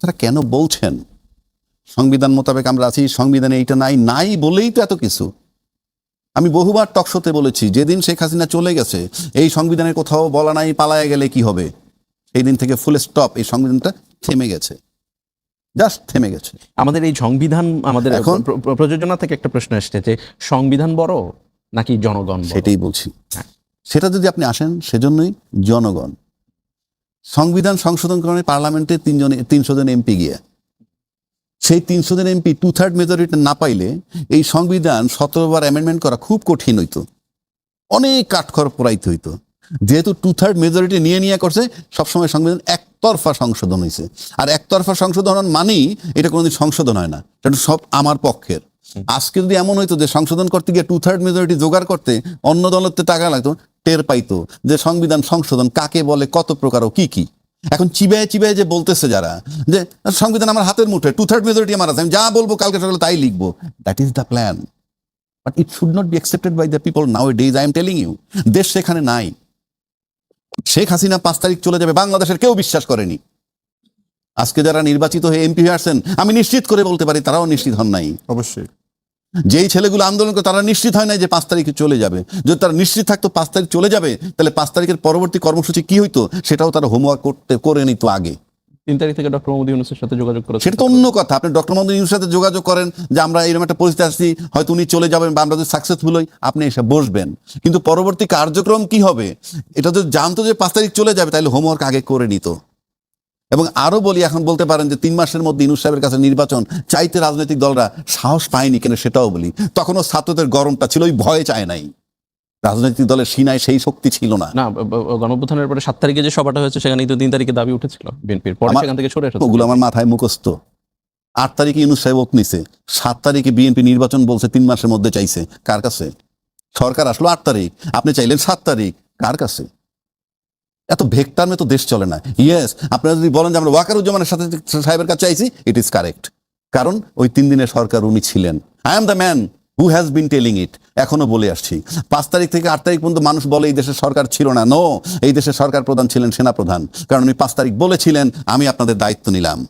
কথাটা কেন বলছেন? সংবিধান মোতাবেক আমরা আছি, সংবিধানে এইটা নাই বলেই তো এত কিছু। আমি বহুবার টকশোতে বলেছি, যেদিন শেখ হাসিনা চলে গেছে এই সংবিধানের কোথাও বলা নাই পালায়া গেলে কি হবে, সেই দিন থেকে ফুল স্টপ, এই সংবিধানটা থেমে গেছে, জাস্ট থেমে গেছে। আমাদের এই সংবিধান, আমাদের এখন প্রযোজনা থেকে একটা প্রশ্ন আসছে যে সংবিধান বড় নাকি জনগণ? সেটাই বলছি, সেটা যদি আপনি আসেন, সেজন্যই জনগণ। সংবিধান সংশোধন করে পার্লামেন্টে 300 জন এমপি গিয়ে, সেই 300 জন এমপি 2/3 মেজরিটি না পাইলে এই সংবিধান 17 বার অ্যামেন্ডমেন্ট করা খুব কঠিন হইতো, অনেক কাঠখড় পোড়াইতে হইতো। যেহেতু 2/3 মেজরিটি নিয়ে করছে, সবসময় সংবিধান একতরফা সংশোধন হয়েছে। আর একতরফা সংশোধন মানেই এটা কোনোদিন সংশোধন হয় না, এটা সব আমার পক্ষের। আজকে যদি এমন হইতো যে সংশোধন করতে গিয়ে 2/3 মেজরিটি জোগাড় করতে অন্য দলতে টাকা লাগতো, টের পাইতো যে সংবিধান সংশোধন কাকে বলে, কত প্রকার ও কি। এখন চিবায় যে বলতেছে যারা যে সংবিধান আমার হাতের মুঠে, 2/3 মেজরিটি আমার আছে, আমি যা বলবো কালকে সকালে তাই লিখবো, that is the plan, but it should not be accepted by the people nowadays. I am telling you, দেশ সেখানে নাই। শেখ হাসিনা 5 তারিখ চলে যাবে, বাংলাদেশের কেউ বিশ্বাস করেনি। আজকে যারা নির্বাচিত হয়ে এমপি হয়ে আসছেন, আমি নিশ্চিত করে বলতে পারি তারাও নিশ্চিত হন নাই। অবশ্যই যেই ছেলেগুলো আন্দোলন করে তারা নিশ্চিত হয় নাই যে 5 তারিখে চলে যাবে। যদি তারা নিশ্চিত থাকতো 5 তারিখ চলে যাবে, তাহলে 5 তারিখের পরবর্তী কর্মসূচি কি হইতো সেটাও তারা হোমওয়ার্ক করে নিত আগে। 3 তারিখ থেকে ডক্টর মোহাম্মদ ইউনূসের সাথে যোগাযোগ করে, সেটা তো অন্য কথা। আপনি ডক্টর মোহাম্মদ ইউনূসের সাথে যোগাযোগ করেন যে আমরা এরকম একটা পরিস্থিতি আসছি, হয়তো উনি চলে যাবেন বা আমরা যদি সাকসেসফুল হই, আপনি এসে বসবেন। কিন্তু পরবর্তী কার্যক্রম কি হবে এটা যদি জানতো যে 5 তারিখ চলে যাবে, তাহলে হোমওয়ার্ক আগে করে নিত। এবং আরো বলি, এখন বলতে পারেন যে 3 মাসের মধ্যে ইউনূস সাহেবের কাছে নির্বাচন চাইতে রাজনৈতিক দলরা সাহস পায়নি কেন, সেটাও বলি। তখনও ছাত্রদের গরমটা ছিল, ওই ভয়ে চায় নাই, রাজনৈতিক দলের সিনায় সেই শক্তি ছিল না। গণঅভ্যুত্থানের পরে 7 তারিখে যে সভাটা হয়েছে সেখানে তো 3 তারিখে দাবি উঠেছিল বিএনপির, পরে সেখান থেকে সরে এসেছে। ওগুলো আমার মাথায় মুখস্থ। 8 তারিখে ইউনূস সাহেব ওক নিছে, 7 তারিখে বিএনপি নির্বাচন বলছে 3 মাসের মধ্যে চাইছে। কার কাছে? সরকার আসলো 8 তারিখ, আপনি চাইলেন 7 তারিখ, কার কাছে? এত ভেক্টার মে তো দেশ চলে না। ইয়েস, আপনারা যদি বলেন যে আমরা ওয়াকারুজ্জামানের সাথে সাহেবের কাছে চাইছি, ইট ইজ কারেক্ট, কারণ ওই 3 দিনের সরকার উনি ছিলেন। I am the man who has been telling it, এখনো বলে আসছি। 5 তারিখ থেকে 8 তারিখ পর্যন্ত মানুষ বলে এই দেশের সরকার ছিল না। নো, এই দেশের সরকার প্রধান ছিলেন সেনাপ্রধান, কারণ উনি 5 তারিখ বলেছিলেন আমি আপনাদের দায়িত্ব নিলাম।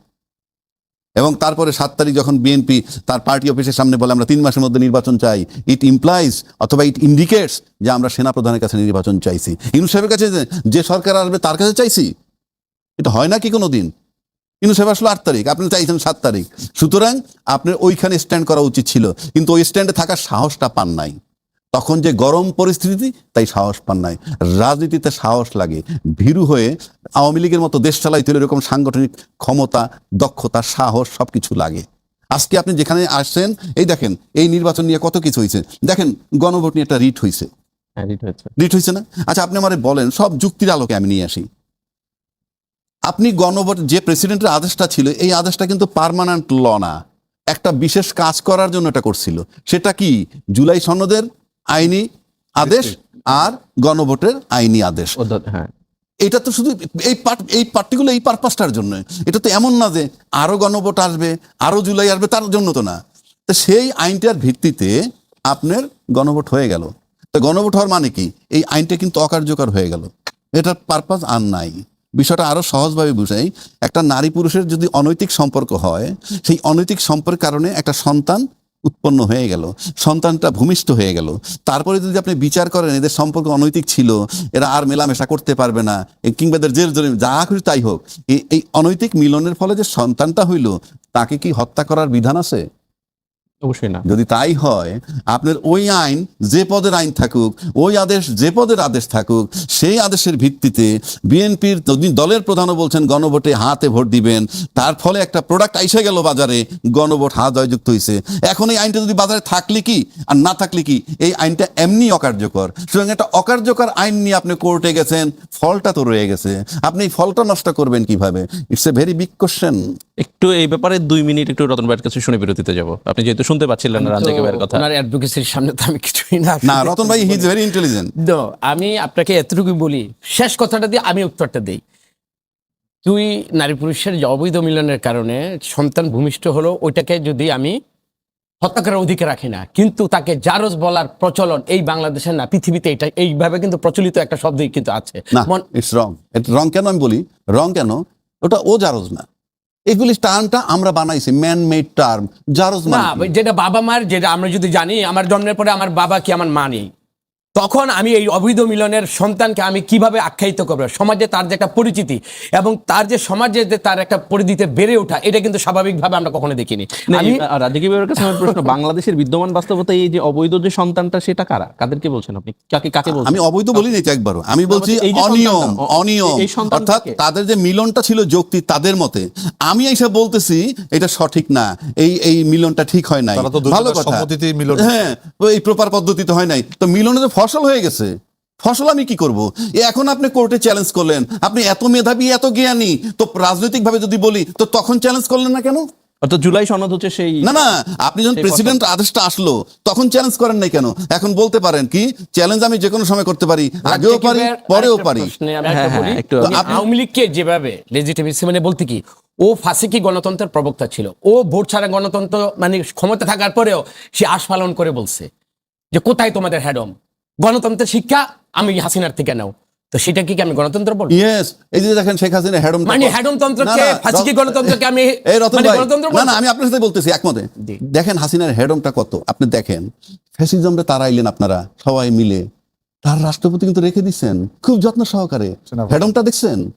এবং তারপরে 7 তারিখ যখন বিএনপি তার পার্টি অফিসের সামনে বলে আমরা 3 মাসের মধ্যে নির্বাচন চাই, ইট ইমপ্লাইজ অথবা ইট ইন্ডিকেটস যে আমরা সেনাপ্রধানের কাছে নির্বাচন চাইছি। ইউনূস সাহেবের কাছে যে সরকার আসবে তার কাছে চাইছি, এটা হয় না কি কোনো দিন? ইউনূস সাহেব আসলো 8 তারিখ, আপনি চাইছেন 7 তারিখ। সুতরাং আপনার ওইখানে স্ট্যান্ড করা উচিত ছিল, কিন্তু ওই স্ট্যান্ডে থাকার সাহসটা পান নাই। তখন যে গরম পরিস্থিতি, তাই সাহস পান নাই। রাজনীতিতে সাহস লাগে, ভীরু হয়ে আওয়ামী লীগের মতো দেশ চালাইতে হলে এরকম সাংগঠনিক ক্ষমতা, দক্ষতা, সাহস সবকিছু লাগে। আজকে আপনি যেখানে আসছেন, এই দেখেন এই নির্বাচন নিয়ে কত কিছু হয়েছে, দেখেন গণভোট নিয়ে একটা রিট হয়েছে, রিট হয়েছে না? আচ্ছা, আপনি আমারে বলেন, সব যুক্তির আলোকে আমি নিয়ে আসি, আপনি গণভোট যে প্রেসিডেন্টের আদেশটা ছিল, এই আদেশটা কিন্তু পার্মানেন্ট ল না, একটা বিশেষ কাজ করার জন্য এটা করছিল। সেটা কি? জুলাই সনদের আইনি আদেশ আর গণভোটের আইনি আদেশ। এটা তো শুধু এই পার্টিকুলার এই পারপাসটার জন্য। এটা তো এমন না যে আরো গণভোট আসবে, আরো জুলাই আসবে, তার জন্য তো না। তো সেই আইনটার ভিত্তিতে আপনার গণভোট হয়ে গেল। তো গণভোট হওয়ার মানে কি? এই আইনটা কিন্তু অকার্যকর হয়ে গেল, এটার পারপাস আর নাই। বিষয়টা আরো সহজভাবে বুঝাই, একটা নারী পুরুষের যদি অনৈতিক সম্পর্ক হয়, সেই অনৈতিক সম্পর্কের কারণে একটা সন্তান উৎপন্ন হয়ে গেল, সন্তানটা ভূমিষ্ঠ হয়ে গেল। তারপরে যদি আপনি বিচার করেন এদের সম্পর্ক অনৈতিক ছিল, এরা আর মেলামেশা করতে পারবে না, কিংবা এদের জেল জরিম যা খুশি তাই হোক, এই অনৈতিক মিলনের ফলে যে সন্তানটা হইল, তাকে কি হত্যা করার বিধান আছে? অবশ্যই না। যদি তাই হয়, আপনার ওই আইন যে পদের আইন থাকুক, ওই আদেশ যে পদের আদেশ থাকুক, সেই আদেশের ভিত্তিতে বিএনপির দলের প্রধানও বলছেন গণভোটে হাতে ভোট দিবেন, তার ফলে একটা প্রোডাক্ট আইসে গেল বাজারে, গণভোট হা জয়যুক্ত হয়েছে। এখন এই আইনটা যদি বাজারে থাকলে কি আর না থাকলে কি, এই আইনটা এমনি অকার্যকর। সুতরাং একটা অকার্যকর আইন নিয়ে আপনি কোর্টে গেছেন, ফলটা তো রয়ে গেছে, আপনি এই ফলটা নষ্ট করবেন কিভাবে? It's a very big question. একটু এই ব্যাপারে 2 মিনিট একটু রতন ভাইয়ের কাছে শুনে বিরতিতে যাব। আপনি যেহেতু শুনতে পাচ্ছিলেন না রাজ্জাকি ভাইয়ের কথা, ওনার অ্যাডভোকেসির সামনে তো আমি কিছুই না। না, রতন ভাই হি ইজ ভেরি ইন্টেলিজেন্ট। আমি আপনাকে এতটুকু বলি, শেষ কথাটা দিয়ে আমি উত্তরটা দেই। তুই নারী পুরুষের যে অবৈধ মিলনের কারণে সন্তান ভূমিষ্ঠ হলো, ওইটাকে যদি আমি হত্যা করার অধিকার রাখি না, কিন্তু তাকে জারজ বলার প্রচলন এই বাংলাদেশে না, পৃথিবীতে এটা এইভাবে কিন্তু প্রচলিত একটা শব্দই কিন্তু আছে। না, ইটস রং। রং কেন আমি বলি? রং কেন? ওটা ও জারজ না, এগুলি টার্মটা আমরা বানাইছি ম্যান মেড টার্ম। জারজ না, মানে কি? যেটা বাবা মার, যেটা আমরা যদি জানি আমার জন্মের পরে আমার বাবা কি আমার মা নেই, তখন আমি এই অবৈধ মিলনের সন্তানকে আমি কিভাবে আখ্যায়িত করবো? সমাজে তার যে একটা পরিচিতি এবং তার যে সমাজে যে তার একটা পরিধিতে বেড়ে ওঠা, এটা কিন্তু স্বাভাবিকভাবে আমরা কখনো দেখিনি। আমি রাজকীয় বিভাগের কাছে আমার প্রশ্ন, বাংলাদেশের বিদ্যমান বাস্তবতায় এই যে অবৈধ যে সন্তানটা, সেটা কারা, কাদেরকে বলছেন আপনি, কাকে কাকে বলছেন? আমি অবৈধ বলি না একবারও, আমি বলছি এই যে অনিয়ম, সন্তানটা, অনিয়ম, এই সন্তানটাকে- অর্থাৎ তাদের যে মিলনটা ছিল যৌক্তিক তাদের মতে, আমি এসে বলতেছি এটা সঠিক না, এই মিলনটা ঠিক হয় নাই, তারা তো দুজনের ভালো কথা, সম্মতিতেই মিলন। হ্যাঁ, এই প্রপার পদ্ধতিতে হয় নাই, তো মিলনে তো ফসল হয়ে গেছে, ফসল আমি কি করব? এখন আপনি কোর্টে চ্যালেঞ্জ করলেন, আপনি এত মেধাবী এত জ্ঞানী, তো রাজনৈতিক ভাবে যদি বলি তো তখন চ্যালেঞ্জ করলেন না কেন? অর্থাৎ জুলাই সনদ হচ্ছে সেই, না না, আপনি যখন সেই প্রেসিডেন্ট আদেশটা আসলো তখন চ্যালেঞ্জ করেন নাই কেন? এখন বলতে পারেন কি চ্যালেঞ্জ আমি যে কোনো সময় করতে পারি, আগেও পারি পরেও আরেকটা পারি। প্রশ্নে আমি হ্যাঁ, একটা হ্যাঁ, বলি। একটু তো আওয়ামী লীগকে যেভাবে লেজিটিমেসি মানে বলতে কি, ও ফাঁসিকি গণতন্ত্রের প্রবক্তা ছিল, ও ভোট ছাড়া গণতন্ত্র মানে ক্ষমতা থাকার পরেও সে আস্ফালন করে বলছে যে কোথায় তোমাদের হ্যাডম, গণতন্ত্রের শিক্ষা আমি হাসিনার থেকে নাও। তো সেটা কি আমি গণতন্ত্র বলবো? ইয়েস, এই যে দেখেন শেখ হাসিনা হ্যাডম, মানে হ্যাডমতন্ত্রকে, ফাঁসিকি গণতন্ত্রকে আমি এই রতন মানে ভাই, গণতন্ত্র না বলবো? না, আমি আপনার সাথে বলতেছি একমতে। জি। দেখেন হাসিনার হ্যাডমটা কত, আপনি দেখেন ফ্যাসিজমটা তারাইলেন আপনারা সবাই মিলে, তার রাষ্ট্রপতি কিন্তু রেখে দিচ্ছেন খুব যত্ন সহকারে, সেনাপতি। হ্যাডমটা দেখছেন?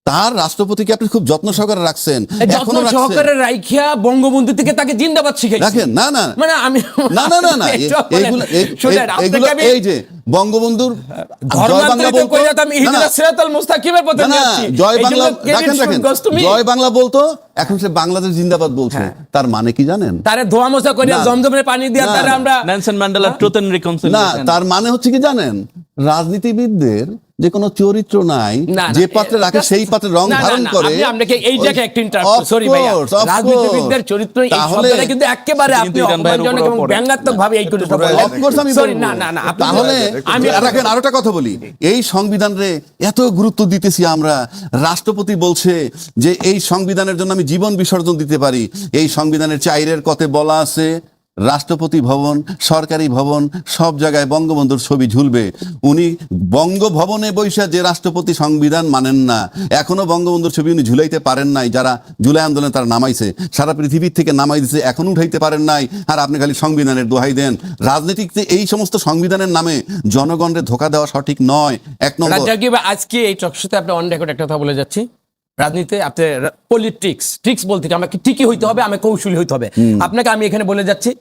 তার রাষ্ট্রপতিকে আপনি খুব যত্ন সহকারে রাখছেন, এই যত্ন এখনো রাখছেন। সহকারে রাখিয়া বঙ্গবন্ধু থেকে তাকে জিন্দাবাদ শিখাইছে। রাখেন, না না মানে আমি না না না না, এইসব বলেন। এইগুলো শুনেন, এইগুলো আপনাকে আমি এই যে বঙ্গবন্ধুর জয় বাংলা ধর্মান্তরিত বলতো, কইরা তো আমি না, না, ইহদিনাস সিরাতাল মুস্তাকিমের পথে না, না, যাচ্ছি। জয় এই বাংলা জন্য credit রাখেন রাখেন, should goes to me। জয় বাংলা বলতো, এখন সে বাংলাদেশ জিন্দাবাদ বলছে, তার মানে কি জানেন? তারে ধোয়া মোছা করিয়া না। জমজমের পানি দিয়া না, তারে না। আমরা নেলসন ম্যান্ডেলা ট্রুথ এন্ড না, রিকনসিলিয়েশন। তার মানে হচ্ছে কি জানেন, রাজনীতিবিদদের যে কোনো চরিত্র নাই, না, না, যে পাত্রে রাখে এটা- সেই পাত্রে রং না, না, ধারণ না, করে। আপনি আপনাকে এইটাকে ওই- একটা interrupt, Of sorry ভাইয়া। course, of রাজনীতিবিদদের course। চরিত্র এই তাহলে- শব্দটা কিন্তু একেবারে কিন্তু আপনি ইরান ভাইয়ের অপমানজনক উপরেও এবং পড়ে। ব্যঙ্গাত্মক ভাবে এই কথা বলেন। Of course আমি Sorry, বলবো। না না না, আপনি- তাহলে আমি রাখেন আরো একটা কথা বলি, এই সংবিধান রে এত গুরুত্ব দিতেছি আমরা, রাষ্ট্রপতি বলছে যে এই সংবিধানের জন্য আমি জীবন বিসর্জন দিতে পারি। এই সংবিধানের চাইরের কতে বলা আছে রাষ্ট্রপতি ভবন, সরকারি ভবন, সব জায়গায় বঙ্গবন্ধুর ছবি ঝুলবে। উনি বঙ্গভবনে বৈশা যে রাষ্ট্রপতি সংবিধান মানেন না, এখনো বঙ্গবন্ধুর ছবি উনি ঝুলাইতে পারেন নাই, যারা জুলাই আন্দোলনে তারা নামাইছে, সারা পৃথিবীর থেকে নামাই দিছে, এখনো উঠাইতে পারেন নাই, আর আপনি খালি সংবিধানের দোহাই দেন। রাজনীতিতে এই সমস্ত সংবিধানের নামে জনগণকে ধোকা দেওয়া সঠিক নয়, এক নম্বর। রাজ্জাকি ভাই, আজকে এই টকশোতে আপনি অন রেকর্ড একটা কথা বলে যাচ্ছি, রাজনীতিতে আপনি পলিটিক্স ট্রিক্স বলতে কি আমাকে ঠিকই হইতে হবে, আমাকে কৌশলী হইতে হবে। আপনাকে আমি এখানে বলে যাচ্ছি,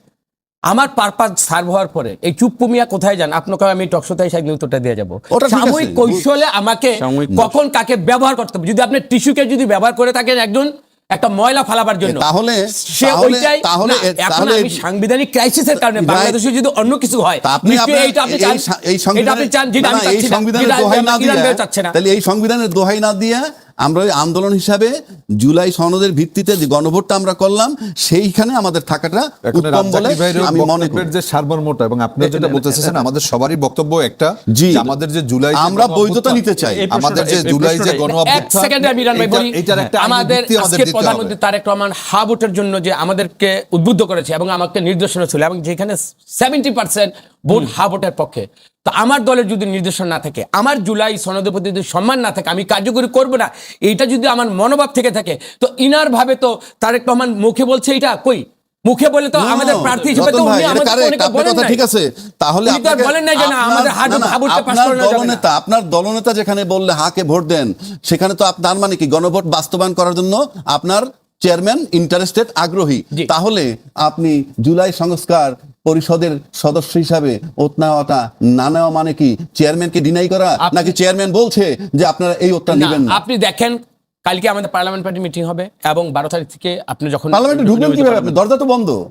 আমার পারপাস সার্ভ হওয়ার পরে এই চুপ্পু মিয়া কোথায় যান, আপনাকে আমি টকশোতে এসে একদিন উত্তরটা দিয়ে যাবো। ওটা ঠিক আছে। সাময়িক কৌশলে আমাকে সাময়িক কখন কাকে ব্যবহার করতে হবে, যদি আপনি টিস্যুকে যদি ব্যবহার করে থাকেন একজন একটা ময়লা ফালাবার জন্য, তাহলে সে ওইটাই তাহলে না, এখন তাহলে আমি সাংবিধানিক ক্রাইসিসের কারণে Right. বাংলাদেশে যদি অন্য কিছু হয়, তা আপনি নিশ্চয়ই এইটা আপনি চান, এই এটা আপনি চান, যেটা আমি সংবিধানের এই চাচ্ছি না, সংবিধানের যেটা দোহাই না ইরান দিয়ে, ভাইও চাচ্ছে না। তাহলে এই সংবিধানের দোহাই না দিয়ে আমরা ওই আন্দোলন হিসাবে জুলাই সনদের ভিত্তিতে যে গণভোটটা আমরা করলাম, সেইখানে আমাদের থাকাটা এখন উত্তম বলে রাজ্জাকি ভাইয়ের আমি মনে করি। বক্তব্যের যে সারমর্মটা এবং আপনি যেটা বলতেছেন, আমাদের সবারই বক্তব্য একটা, জি। যে আমাদের যে জুলাই যে আমরা গণ বৈধতা অভ্যুত্থান, নিতে চাই। এই আমাদের যে প্রশ্নটা- জুলাই যে এই গণ এক অভ্যুত্থান, সেকেন্ডে আমি ইরান ভাই বলি, এটার একটা আইনি আমাদের ভিত্তি আমাদের আজকের দিতে প্রধানমন্ত্রী হবে। তারেক রহমান হা ভোটের জন্য যে আমাদেরকে উদ্বুদ্ধ করেছে এবং আমাকে নির্দেশনা ছিল, এবং যেখানে 70% ভোট হা ভোটের পক্ষে, তো আমার দলের যদি নির্দেশনা না থাকে, আমার জুলাই সনদের প্রতি যদি সম্মান না থাকে, আমি কার্যকরী করব না, এইটা যদি আমার মনোভাব থেকে থাকে, তো ইনার ভাবে তো তারেক রহমান মুখে বলছে, এটা কই মুখে বলে তো আমাদের প্রার্থী হিসেবে তো রতন ভাই, উনি এটা আমাদের correct, অনেকে আপনার বলেন কথা নাই। ঠিক আছে। তাহলে উনি তো আর আপনাকে- বলেন নাই যে না, আমাদের না, না, হা ভোটটা পাস আপনার করানো যাবে না। দলনেতা, আপনার দলনেতা যেখানে বললে হাকে ভোট দেন, সেখানে তো আপনার মানে কি গণভোট বাস্তবায়ন করার জন্য আপনার চেয়ারম্যান ইন্টারেস্টেড, আগ্রহী। জি। তাহলে আপনি জুলাই সংস্কার পরিষদের সদস্য হিসাবে ওত নেওয়াটা না নেওয়া মানে কি চেয়ারম্যানকে ডিনাই করা, নাকি চেয়ারম্যান বলছে যে আপনারা এই ওতটা না, নেবেন না? আপনি দেখেন কালকে আমাদের পার্লামেন্ট পার্টি মিটিং হবে এবং 12 তারিখ থেকে আপনি যখন পার্লামেন্টে ঢুকবেন কিভাবে? আপনি দরজা তো বন্ধ।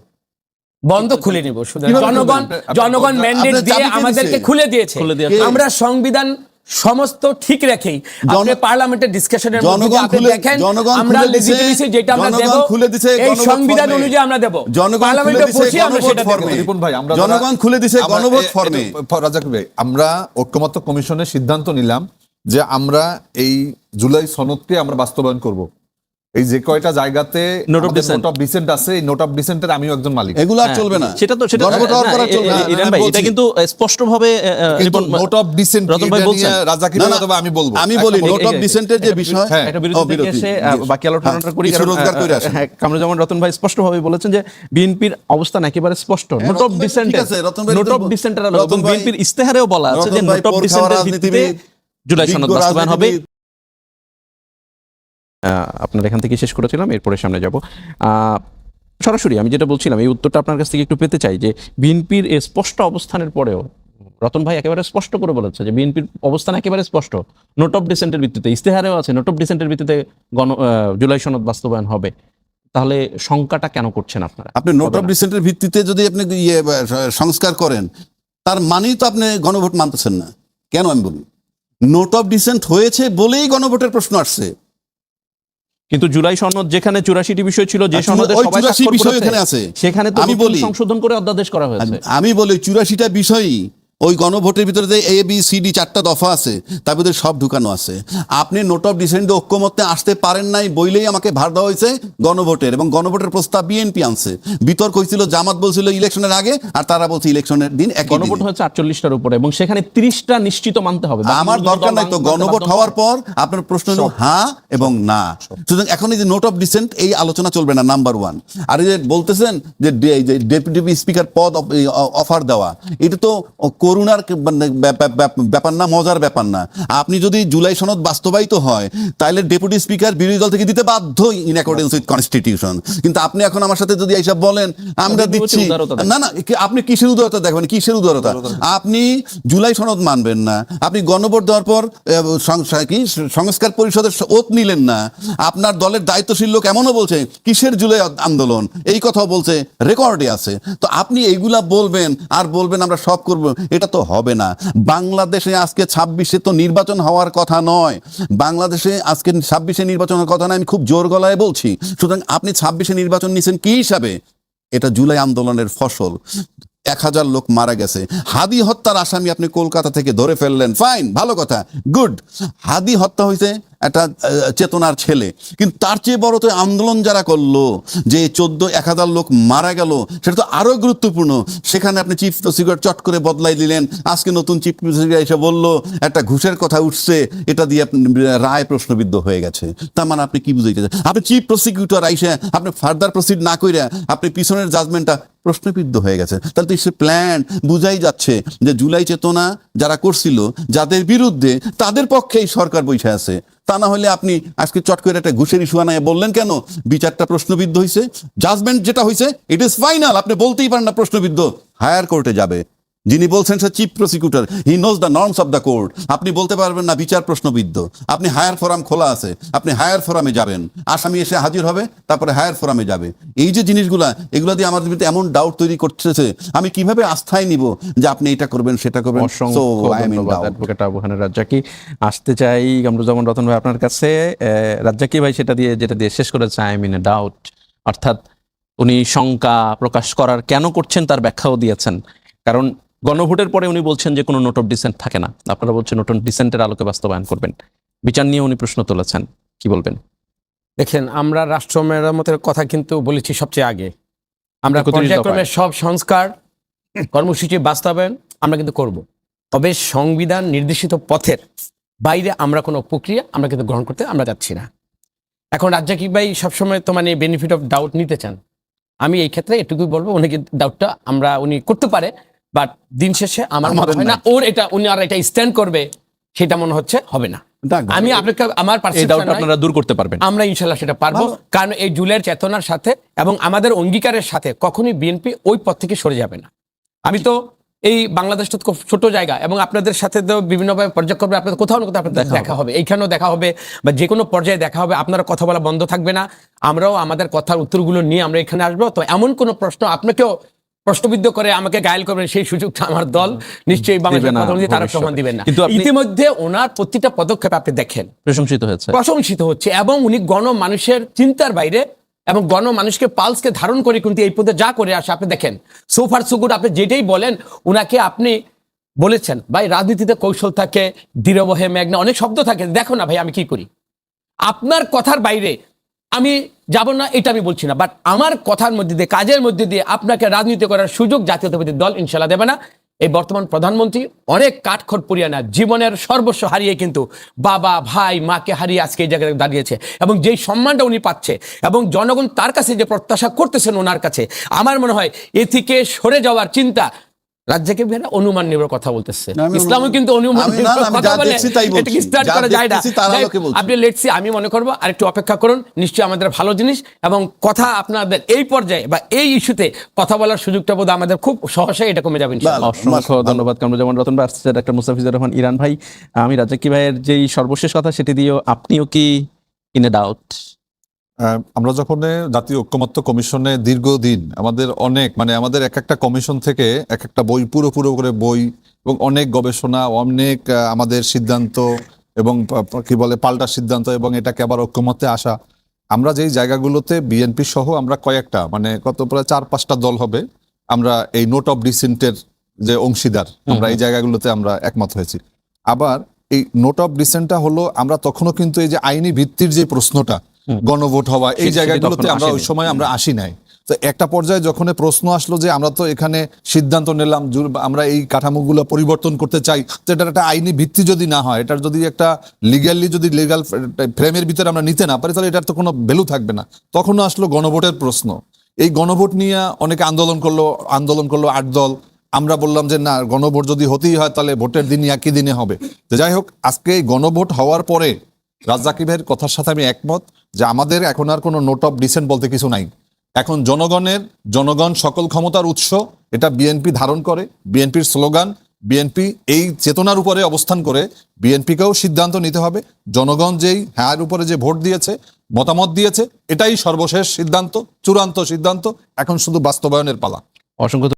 বন্ধ খুলে নিব, শুধু কিভাবে জনগণ খুলবেন? জনগণ ম্যান্ডেট আপনার দিয়ে চাবি কে আমাদেরকে দিছে? খুলে দিয়েছে। খুলে দিয়েছে। আমরা সংবিধান সমস্ত ঠিক রেখেই আপনি পার্লামেন্টের ডিসকাশনের মধ্যে জনগণ আপনি খুলে- দেখেন জনগণ আমরা খুলে দিছে, লেজিটিমেসি যেটা আমরা দেব, জনগণ খুলে দিছে এই গণভোট সংবিধান ফর্মে। অনুযায়ী আমরা দেব, জনগণ পার্লামেন্টে খুলে দিছে বসে আমরা গণভোট সেটা ফর্মে। দেব। রিপন ভাই, আমরা জনগণ খুলে দিছে গণভোট ফর্মে। রাজ্জাকি ভাই, আমরা ঐক্যমত্য কমিশনের সিদ্ধান্ত নিলাম যে আমরা এই জুলাই সনদকে আমরা বাস্তবায়ন করব। এই যে কয়টা জায়গাতে Note of dissent। Note of dissent আছে, এই নোট অফ ডিসেন্টের আমিও একজন মালিক। এগুলো আর চলবে না। সেটা তো গণভোট হওয়ার পর আর চলবে না। ইরান ভাই, এটা কিন্তু স্পষ্টভাবে নোট অফ ডিসেন্ট রতন ভাই বলছেন। রাজাকি না, না, অথবা আমি বলবো, আমি বলি একটা নোট অফ ডিসেন্টের যে বিষয়, হ্যাঁ, একটা বিরতি থেকে বিরতি। এসে বাকি আলোচনাটা করি। কিছু কারণ, রোজগার করে আসেন। হ্যাঁ, কামরুজ্জামান রতন ভাই স্পষ্টভাবে বলেছেন যে বিএনপির অবস্থান একেবারে স্পষ্ট। নোট অফ রতন ভাই ডিসেন্ট, ঠিক আছে, রতন ভাই নোট তো- অফ ডিসেন্টের আলো, রতন এবং ভাই- বিএনপির ইস্তেহারেও বলা আছে যে রতন ভাই নোট অফ পোর খাওয়া ডিসেন্টের ভিত্তিতে রাজনীতিবিদ, জুলাই সনদ বিজ্ঞ বাস্তবায়ন হবে। রাজনীতিবিদ। আপনার এখান থেকে শেষ করেছিলাম, এরপরে সামনে যাব। সরাসরি আমি যেটা বলছিলাম, এই উত্তরটা আপনার কাছ থেকে একটু পেতে চাই যে বিএনপির এই স্পষ্ট অবস্থানের পরেও রতন ভাই একেবারে স্পষ্ট করে বলেছে যে বিএনপির অবস্থান একেবারে স্পষ্ট, নোট অফ ডিসেন্টের ভিত্তিতে, ইস্তেহারেও আছে নোট অফ ডিসেন্টের ভিত্তিতে জুলাই সনদ বাস্তবায়ন হবে। তাহলে শঙ্কাটা কেন করছেন আপনারা? আপনি নোট অফ ডিসেন্টের ভিত্তিতে যদি আপনি সংস্কার করেন, তার মানেই তো আপনি গণভোট মানতেছেন না। কেন আমি বলি, নোট অফ ডিসেন্ট হয়েছে বলেই গণভোটের প্রশ্ন আসছে। কিন্তু জুলাই সনদ যেখানে 84টি বিষয় ছিল, যে আর সনদে ওই সবাই 84 স্বাক্ষর বিষয় করেছে, এখানে আছে। সেখানে তো আমি নতুন বলি- সংশোধন করে অধ্যাদেশ করা হয়েছে। আমি বলি 84টা বিষয়ই ওই গণভোটের ভিতরে যে ABCD 4টা দফা আছে, তার ভিতরে সব ঢুকানো আছে। আপনি নোট অফ ডিসেন্টে ঐক্যমত্যে আসতে পারেন নাই বইলেই আমাকে ভার দেওয়া হয়েছে গণভোটের, এবং গণভোটের প্রস্তাব বিএনপি আনছে। বিতর্ক হয়েছিল, জামাত বলছিল ইলেকশনের আগে, আর তারা বলছে ইলেকশনের দিন একই গণভোট দিনে। হয়েছে 48টার উপরে, এবং সেখানে 30টা নিশ্চিত মানতে হবে। আমার দরকার নাই তো, গণভোট হওয়ার পর আপনার প্রশ্ন হলো হ্যাঁ এবং না। সুতরাং এখন এই যে নোট অফ ডিসেন্ট, এই আলোচনা চলবে না, নাম্বার ওয়ান। আর এই যে বলতেছেন যে ডেপুটি স্পিকার পদ অফার দেওয়া, এটা তো করুণার ব্যাপার না, মজার ব্যাপার না। আপনি যদি জুলাই সনদ বাস্তবায়িত হয়, তাহলে ডেপুটি স্পিকার বিরোধী দল থেকে দিতে বাধ্য, ইন অ্যাকর্ডেন্স উইথ কনস্টিটিউশন। কিন্তু আপনি এখন আমার সাথে যদি এইসব বলেন আমরা আপনি দিচ্ছি, উদারতা দেখেন। না না, আপনি কিসের উদারতা দেখবেন? কিসের উদারতা? আপনি জুলাই সনদ মানবেন না, আপনি গণভোট দেওয়ার পর সংস্কার পরিষদের ওত নিলেন না, আপনার দলের দায়িত্বশীল লোক এমনও বলছে কিসের জুলাই আন্দোলন, এই কথাও বলছে, রেকর্ডে আছে। তো আপনি এইগুলা বলবেন আর বলবেন আমরা সব করব, এটা তো হবে না। বাংলাদেশে আজকে 26-এ তো নির্বাচন হওয়ার কথা নয়, বাংলাদেশে আজকে 26-এ নির্বাচন হওয়ার কথা নয়, আমি খুব জোর গলায় বলছি। সুতরাং আপনি 26-এ নির্বাচন নিছেন কি হিসাবে? এটা জুলাই আন্দোলনের ফসল। 1000 লোক মারা গেছে। হাদি হত্যার আসামি আপনি কলকাতা থেকে ধরে ফেললেন, ফাইন, ভালো কথা, গুড। হাদি হত্যা হয়েছে একটা চেতনার ছেলে, কিন্তু তার চেয়ে বড় তো আন্দোলন যারা করলো, যে 1000 লোক মারা গেল, সেটা তো আরো গুরুত্বপূর্ণ। সেখানে আপনি চিফ প্রসিকিউটর চট করে বদলাই দিলেন, আজকে নতুন চিফ প্রসিকিউটর এসে বললো একটা ঘুষের কথা উঠছে, এটা দিয়ে আপনি রায় প্রশ্নবিদ্ধ হয়ে গেছে। তার মানে আপনি কি বুঝাইতে চান? আপনি চিফ প্রসিকিউটর আইসে আপনি ফার্দার প্রসিড না কইরা আপনি পিছনের জাজমেন্টটা প্রশ্নবিদ্ধ হয়ে গেছে। তাহলে তো সে প্ল্যান বুঝাই যাচ্ছে যে জুলাই চেতনা যারা করছিল, যাদের বিরুদ্ধে, তাদের পক্ষেই সরকার বৈঠা আছে। তা না হলে আপনি আজকে চট করে একটা ঘুষের ইস্যু আনায় বললেন কেন বিচারটা প্রশ্নবিদ্ধ হয়েছে? জাজমেন্ট যেটা হয়েছে ইট ইজ ফাইনাল, আপনি বলতেই পারেন না প্রশ্নবিদ্ধ, হায়ার কোর্টে যাবে। যিনি বলছেন সে chief prosecutor, he knows the norms of the court. আপনি বলতে পারবেন না বিচার প্রশ্নবিদ্ধ, আপনি হায়ার ফোরাম খোলা আছে, আপনি হায়ার ফোরামে যাবেন, আসামি এসে হাজির হবে, তারপরে হায়ার ফোরামে যাবে। এই যে জিনিসগুলা, এগুলা দিয়ে আমাদের ভিতরে এমন ডাউট তৈরি করতেছে, আমি কিভাবে আস্থায় নিব যে আপনি এটা করবেন সেটা করবেন? অসংখ্য ধন্যবাদ অ্যাডভোকেট আবু হানিফ রাজ্জাকি। আসতে চাই কামরুজ্জামান রতন ভাই আপনার কাছে। রাজ্জাকি ভাই যেটা দিয়ে শেষ করেছে, আই মিন এ ডাউট, অর্থাৎ উনি শঙ্কা প্রকাশ করার কেন করছেন তার ব্যাখ্যাও দিয়েছেন। কারণ গণভোটের পরে উনি বলছেন যে কোনো নোট অফ ডিসেন্ট থাকে না, আপনারা বলছেন নোট অফ ডিসেন্টের আলোকে বাস্তবায়ন করবেন। বিচার নিয়ে উনি প্রশ্ন তুলেছেন, কি বলবেন? দেখেন, আমরা রাষ্ট্র মেরামতের কথা কিন্তু বলেছি সবচেয়ে আগে। আমরা 31 পর্যায়ক্রমে দফায়। সব সংস্কার কর্মসূচি বাস্তবায়ন আমরা কিন্তু করব। তবে সংবিধান নির্দেশিত পথের বাইরে আমরা কোনো প্রক্রিয়া আমরা কিন্তু গ্রহণ করতে আমরা যাচ্ছি না। এখন রাজ্জাকি ভাই সবসময় তো মানে বেনিফিট অফ ডাউট নিতে চান। আমি এই ক্ষেত্রে এটুকুই বলবো, উনি ডাউটটা উনি করতে পারে, বাট দিন শেষে আমার মনে হয় না ওর এটা উনি আর এটা স্ট্যান্ড করবে, সেটা মনে হচ্ছে হবে না। আমি আপনাকে আমার এই পার্সেপশন ডাউট আপনারা দূর করতে পারবেন? আমরা ইনশাল্লাহ সেটা পারবো, কারণ এই জুলাইয়ের চেতনার সাথে এবং আমাদের অঙ্গীকারের সাথে কখনোই বিএনপি ওই পথ থেকে সরে যাবে না। আমি তো এই বাংলাদেশটা তো খুব ছোট জায়গা, এবং আপনাদের সাথে তো বিভিন্নভাবে পর্যায়ক্রমে আপনাদের কোথাও না কোথাও আপনাদের দেখা হবে, এইখানেও দেখা হবে, বা যে কোনো পর্যায়ে দেখা হবে। আপনারা কথা বলা বন্ধ থাকবে না, আমরাও আমাদের কথার উত্তরগুলো নিয়ে আমরা এখানে আসবো। তো এমন কোনো প্রশ্ন আপনাকেও প্রশ্নবিদ্ধ করে আমাকে গায়েল করবেন, সেই সুযোগটা আমার দল নিশ্চয়ই বাংলাদেশের প্রধানমন্ত্রী তারেক রহমান দিবেন না। কিন্তু ইতিমধ্যে ওনার প্রতিটা পদক্ষেপ আপনি দেখেন প্রশংসিত হচ্ছে, এবং উনি গণমানুষের চিন্তার বাইরে এবং গণমানুষকে পালসকে ধারণ করে কিন্তু এই পদে যা করে আসে আপনি দেখেন। সোফার সুগুড আপনি যেটাই বলেন উনাকে আপনি বলেছেন, ভাই রাজনীতিতে কৌশল থাকে, দৃঢ়বহে মেঘনা, অনেক শব্দ থাকে, দেখো না ভাই আমি কি করি। আপনার কথার বাইরে আমি যাব না, এটা আমি বলছি না, বাট আমার কথার মধ্যে দিয়ে, কাজের মধ্যে দিয়ে আপনাকে রাজনীতি করার সুযোগ জাতীয়তাবাদী দল ইনশাল্লাহ দেবে না। এই বর্তমান প্রধানমন্ত্রী অনেক কাঠখড় পুড়িয়ে না, জীবনের সর্বস্ব হারিয়ে কিন্তু বাবা ভাই মাকে হারিয়ে আজকে এই জায়গায় দাঁড়িয়েছে, এবং যেই সম্মানটা উনি পাচ্ছে এবং জনগণ তার কাছে যে প্রত্যাশা করতেছেন ওনার কাছে, আমার মনে হয় এ থেকে সরে যাওয়ার চিন্তা রাজ্জাকি ভাইরা অনুমান নির্ভর কথা বলতেছে। আমি ইসলামও কিন্তু অনুমান আমি না, নির্ভর আমি কথা যা বলে দেখছি তাই বলছি। এটাকে স্টার্ট যা করা যায় না। দেখতেছি তার আলোকে বলছি। আপনি লেটসি, আমি মনে করবো আরেকটু অপেক্ষা করুন, নিশ্চয়ই আমাদের ভালো জিনিস, এবং কথা আপনাদের এই পর্যায়ে বা এই ইস্যুতে কথা বলার সুযোগটা বোধ আমাদের খুব সহসাই এটা কমে যাবে ইনশাআল্লাহ। অসংখ্য ধন্যবাদ কামরুজ্জামান রতন ভাই, আসছে ডাক্তার মুস্তাফিজুর রহমান ইরান ভাই। আমি রাজ্জাকি ভাইয়ের যেই সর্বশেষ কথা সেটি দিয়েও আপনিও কি ইন এ ডাউট? আমরা যখন জাতীয় ঐক্যমত্য কমিশনে দীর্ঘদিন আমাদের অনেক আমাদের এক একটা কমিশন থেকে এক একটা বই পুরো করে বই এবং অনেক গবেষণা, অনেক আমাদের সিদ্ধান্ত এবং কি বলে পাল্টা সিদ্ধান্ত, এবং এটাকে আবার ঐক্যমত্যে আসা, আমরা যেই জায়গাগুলোতে বিএনপি সহ আমরা কয়েকটা কত প্রায় 4-5টা দল হবে, আমরা এই নোট অফ ডিসেন্টের যে অংশীদার, আমরা এই জায়গাগুলোতে আমরা একমত হয়েছি। আবার এই নোট অফ ডিসেন্টটা হলো আমরা তখনও কিন্তু এই যে আইনি ভিত্তির যে প্রশ্নটা, গণভোট হওয়া, এই জায়গাগুলোতে আমরা ওই সময় আমরা আসি নাই। তো একটা পর্যায়ে যখন প্রশ্ন আসলো যে আমরা তো এখানে সিদ্ধান্ত নিলাম আমরা এই কাঠামোগুলো পরিবর্তন করতে চাই, তো এটার একটা আইনি ভিত্তি যদি না হয়, এটার যদি একটা লিগ্যাল ফ্রেমের ভিতরে আমরা নিতে না পারি, তাহলে এটার তো কোনো ভ্যালু থাকবে না। তখনও আসলো গণভোটের প্রশ্ন। এই গণভোট নিয়ে অনেকে আন্দোলন করলো 8 দল। আমরা বললাম যে না, গণভোট যদি হতেই হয় তাহলে ভোটের দিনই একই দিনে হবে। তো যাই হোক, আজকে এই গণভোট হওয়ার পরে রাজ্জাকি ভাইয়ের কথার সাথে আমি একমত যে আমাদের এখন আর কোনো নোট অফ ডিসেন্ট বলতে কিছু নাই। এখন জনগণ সকল ক্ষমতার উৎস, এটা বিএনপি ধারণ করে, বিএনপির স্লোগান, বিএনপি এই চেতনার উপরে অবস্থান করে বিএনপিকেও সিদ্ধান্ত নিতে হবে। জনগণ যেই হ্যাঁ উপরে যে ভোট দিয়েছে, মতামত দিয়েছে, এটাই সর্বশেষ সিদ্ধান্ত, চূড়ান্ত সিদ্ধান্ত। এখন শুধু বাস্তবায়নের পালা। অসংখ্য